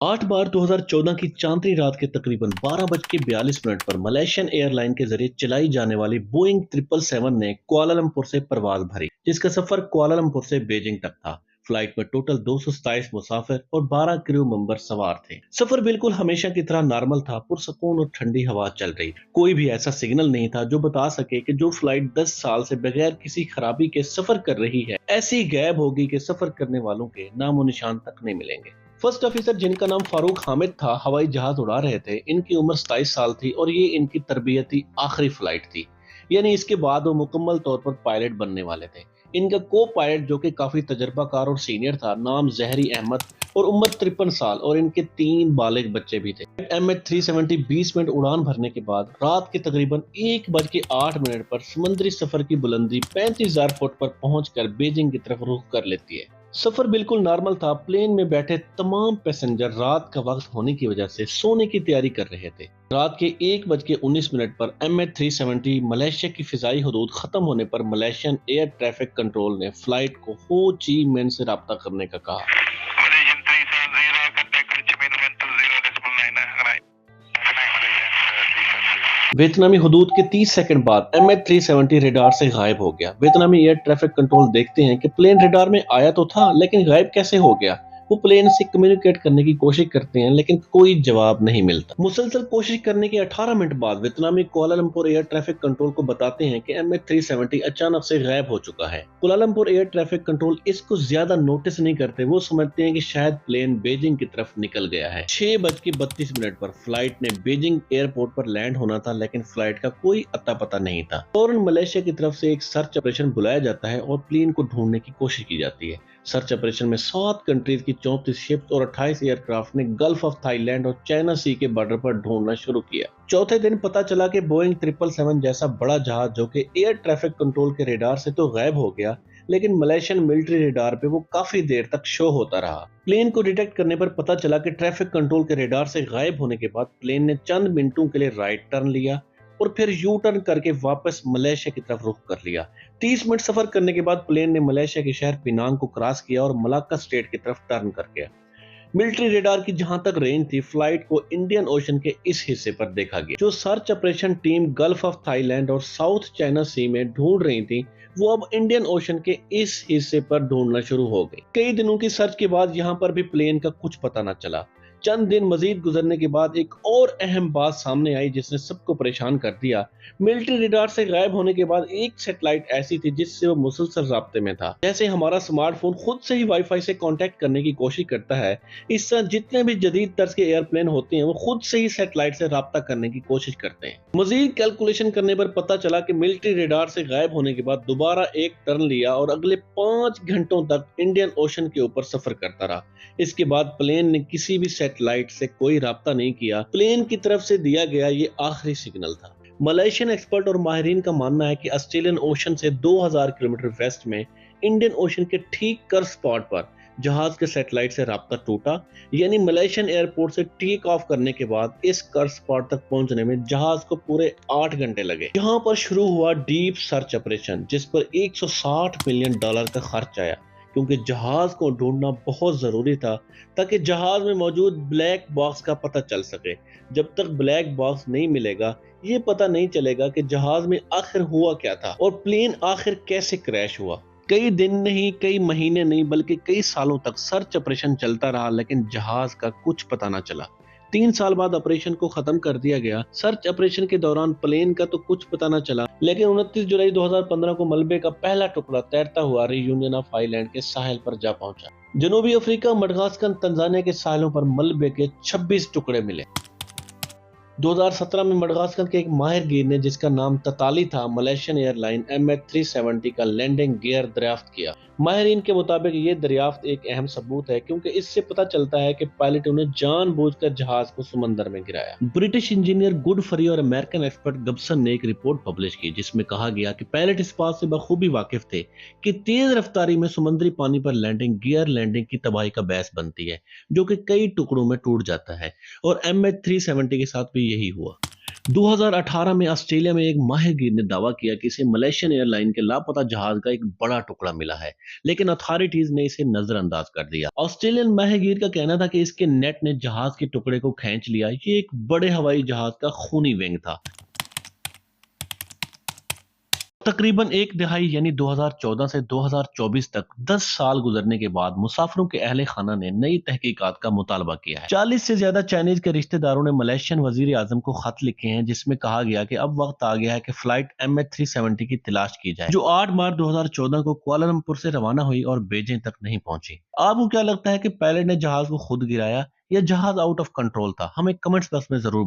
8 मार्च 2014 की चांदनी रात के तकरीबन 12:42 पर मलेशियन एयरलाइन के जरिए चलाई जाने वाली बोइंग 777 ने कुआलालंपुर से परवाज भरी, जिसका सफर कुआलालंपुर से बीजिंग तक था। फ्लाइट में टोटल 227 मुसाफिर और 12 क्रू मेंबर सवार थे। सफर बिल्कुल हमेशा की तरह नॉर्मल था। पुरसकून और ठंडी हवा चल रही। कोई भी ऐसा सिग्नल नहीं था जो बता सके कि जो फ्लाइट 10 साल से बगैर किसी खराबी के सफर कर रही है ऐसी गायब होगी कि सफर करने वालों के नामो निशान तक नहीं मिलेंगे। फर्स्ट ऑफिसर, जिनका नाम फारूक हामिद था, हवाई जहाज उड़ा रहे थे। इनकी उम्र 27 साल थी और ये इनकी तरबियती आखिरी फ्लाइट थी, यानी इसके बाद वो मुकम्मल तौर पर पायलट बनने वाले थे। इनका को पायलट, जो कि काफी तजर्बाकार और सीनियर था, नाम जहरी अहमद और उम्र 53 साल, और इनके 3 बालिग बच्चे भी थे। MH370 20 मिनट उड़ान भरने के बाद रात के तकरीबन 1:08 पर समुद्री सफर की बुलंदी 35,000 फुट पर पहुंचकर बीजिंग की तरफ रुख कर लेती है। सफर बिल्कुल नॉर्मल था। प्लेन में बैठे तमाम पैसेंजर रात का वक्त होने की वजह से सोने की तैयारी कर रहे थे। रात के 1:19 पर MH370 मलेशिया की फिजाई हदूद खत्म होने पर मलेशियन एयर ट्रैफिक कंट्रोल ने फ्लाइट को हो ची मिन से राब्ता करने का कहा। वियतनामी हदूद के 30 सेकंड बाद MH370 रेडार से गायब हो गया। वियतनामी एयर ट्रैफिक कंट्रोल देखते हैं कि प्लेन रेडार में आया तो था, लेकिन गायब कैसे हो गया। वो प्लेन से कम्युनिकेट करने की कोशिश करते हैं, लेकिन कोई जवाब नहीं मिलता। मुसलसल कोशिश करने के 18 मिनट बाद वियतनामी कुआलालंपुर एयर ट्रैफिक कंट्रोल को बताते हैं कि MH370 अचानक से गायब हो चुका है। कुआलालंपुर एयर ट्रैफिक कंट्रोल इसको ज्यादा नोटिस नहीं करते। वो समझते हैं कि शायद प्लेन बीजिंग की तरफ निकल गया है। 6:32 पर फ्लाइट ने बीजिंग एयरपोर्ट पर लैंड होना था, लेकिन फ्लाइट का कोई अता पता नहीं था। फौरन मलेशिया की तरफ से एक सर्च ऑपरेशन बुलाया जाता है और प्लेन को ढूंढने की कोशिश की जाती है। सर्च ऑपरेशन में 7 कंट्रीज की 34 शिप्स और 28 एयरक्राफ्ट ने गल्फ ऑफ थाईलैंड और चाइना सी के बॉर्डर पर ढूंढना शुरू किया। चौथे दिन पता चला कि बोइंग 777 जैसा बड़ा जहाज, जो कि एयर ट्रैफिक कंट्रोल के रेडार से तो गायब हो गया, लेकिन मलेशियन मिलिट्री रेडार पे वो काफी देर तक शो होता रहा। प्लेन को डिटेक्ट करने पर पता चला कि ट्रैफिक कंट्रोल के रेडार से गायब होने के बाद प्लेन ने चंद मिनटों के लिए राइट टर्न लिया और फिर यू टर्न करके वापस मलेशिया की तरफ रुख कर लिया। 30 मिनट सफर करने के बाद प्लेन ने मलेशिया के शहर पिनांग को क्रॉस किया और मलाक्का स्टेट की तरफ टर्न कर गया। मिलिट्री रेडार की जहां तक रेंज थी, फ्लाइट को इंडियन ओशन के इस हिस्से पर देखा गया। जो search operation team gulf of Thailand और साउथ चाइना सी में ढूंढ रही थी, वो अब इंडियन ओशन के इस हिस्से पर ढूंढना शुरू हो गई। कई दिनों की सर्च के बाद यहां पर भी प्लेन का कुछ पता न चला। चंद दिन मजीद गुजरने के बाद एक और अहम बात सामने आई जिसने सबको परेशान कर दिया। मिलिट्री रेडार से गायब होने के बाद एक सैटेलाइट ऐसी थी जिससे वो मुसलसल राब्ते में था। जैसे हमारा स्मार्टफोन खुद से ही वाईफाई से कांटेक्ट करने की कोशिश करता है, इस तरह जितने भी जदीद तर्ज के एयरप्लेन होते हैं वो खुद से ही सैटेलाइट से राब्ता करने की कोशिश करते हैं। मजीद कैलकुलेशन करने पर पता चला कि मिलिट्री रेडार से गायब होने के बाद दोबारा एक टर्न लिया और अगले 5 घंटों तक इंडियन ओशन के ऊपर सफर करता रहा। इसके बाद प्लेन ने किसी भी सैटेलाइट से कोई राब्ता नहीं किया। प्लेन की तरफ से दिया गया ये आखिरी सिग्नल था। मलेशियन एक्सपर्ट और माहिरीन का मानना है कि ऑस्ट्रेलियन ओशन से 2000 किलोमीटर वेस्ट में इंडियन ओशन के ठीक कर स्पॉट पर जहाज के सैटेलाइट से राब्ता टूटा, यानी मलेशियन एयरपोर्ट से टेक ऑफ करने के बाद इस कर स्पॉट तक पहुंचने में जहाज को पूरे 8 घंटे लगे। यहाँ पर शुरू हुआ डीप सर्च ऑपरेशन, जिस पर $160 मिलियन का खर्च आया, क्योंकि जहाज को ढूंढना बहुत जरूरी था ताकि जहाज में मौजूद ब्लैक बॉक्स का पता चल सके। जब तक ब्लैक बॉक्स नहीं मिलेगा, ये पता नहीं चलेगा कि जहाज में आखिर हुआ क्या था और प्लेन आखिर कैसे क्रैश हुआ। कई दिन नहीं, कई महीने नहीं, बल्कि कई सालों तक सर्च ऑपरेशन चलता रहा, लेकिन जहाज का कुछ पता न चला। 3 साल बाद ऑपरेशन को खत्म कर दिया गया। सर्च ऑपरेशन के दौरान प्लेन का तो कुछ पता न चला, लेकिन 29 जुलाई 2015 को मलबे का पहला टुकड़ा तैरता हुआ रियूनियन ऑफ आइलैंड के साहिल पर जा पहुंचा। जनूबी अफ्रीका, मडगास्कर, तंजानिया के साहिलों पर मलबे के 26 टुकड़े मिले। 2017 में मडगास्कर के एक माहिर गिर ने, जिसका नाम तताली था, मलेशियन एयरलाइन MH370 का लैंडिंग गियर दरियाफ्त किया। माहिरीन के मुताबिक ये दरियाफ्त एक अहम सबूत है, क्योंकि इससे पता चलता है कि पायलटों ने जानबूझकर जहाज को समंदर में गिराया। ब्रिटिश इंजीनियर गुडफरी और अमेरिकन एक्सपर्ट गब्सन ने एक रिपोर्ट पब्लिश की, जिसमें कहा गया कि पायलट इस बात से बखूबी वाकिफ थे कि तेज रफ्तारी में समुद्री पानी पर लैंडिंग गियर लैंडिंग की तबाही का बायस बनती है, जो कि कई टुकड़ों में टूट जाता है, और MH370 के साथ भी यही हुआ। 2018 में ऑस्ट्रेलिया में एक माहिरगीर ने दावा किया कि इसे मलेशियन एयरलाइन के लापता जहाज का एक बड़ा टुकड़ा मिला है, लेकिन अथॉरिटीज ने इसे नजरअंदाज कर दिया। ऑस्ट्रेलियन माहिरगीर का कहना था कि इसके नेट ने जहाज के टुकड़े को खींच लिया। ये एक बड़े हवाई जहाज का खूनी विंग था। तकरीबन एक दिहाई यानी 2014 से 2024 तक 10 साल गुजरने के बाद मुसाफिरों के अहले खाना ने नई तहकीकात का मुतालबा किया है। 40 से ज्यादा चाइनीज के रिश्तेदारों ने मलेशियन वजीर आजम को खत लिखे हैं, जिसमें कहा गया कि अब वक्त आ गया है कि फ्लाइट MH370 की तलाश की जाए, जो 8 मार्च 2014 को कुआलालंपुर से रवाना हुई और बीजिंग तक नहीं पहुंची। आपको क्या लगता है कि पायलट ने जहाज को खुद गिराया या जहाज आउट ऑफ कंट्रोल था? हमें कमेंट्स बॉक्स में जरूर